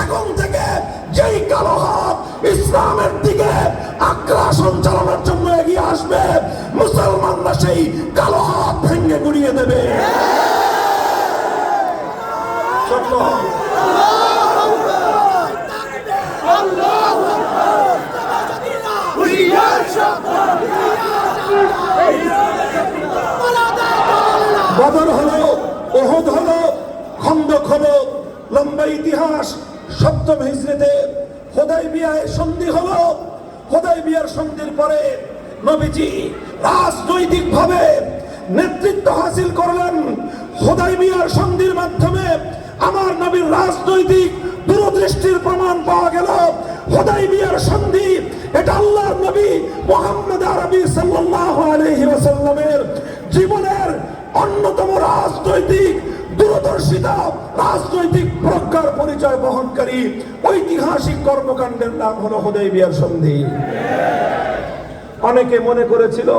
এখন থেকে যেই কালো হাত ইসলামের দিকে আগ্রাসন চালানোর জন্য এগিয়ে আসবে, মুসলমানরা সেই কালো হাত ভেঙে গুড়িয়ে দেবে। বদর হলো, ওহদ হলো, খন্দক হলো, লম্বা ইতিহাস। 7ম হিজরিতে হুদায়বিয়ায় সন্ধি হলো। হুদায়বিয়ার সন্ধির পরে নবীজি রাজনৈতিকভাবে নেতৃত্ব হাসিল করলেন। হুদায়বিয়ার সন্ধির মাধ্যমে আমার নবীর রাজনৈতিক দূরদৃষ্টির প্রমাণ পাওয়া গেল। হুদায়বিয়ার সন্ধি এটা আল্লাহর নবী মুহাম্মদ আরবি সাল্লাল্লাহু আলাইহি ওয়াসাল্লামের জীবনের অন্যতম রাজনৈতিক দূরদর্শিতা, রাজনৈতিক প্রজ্ঞার পরিচয় বহনকারী ঐতিহাসিক কর্মকাণ্ডের নাম হলো হুদায়বিয়ার সন্ধি। অনেকে মনে করেছিল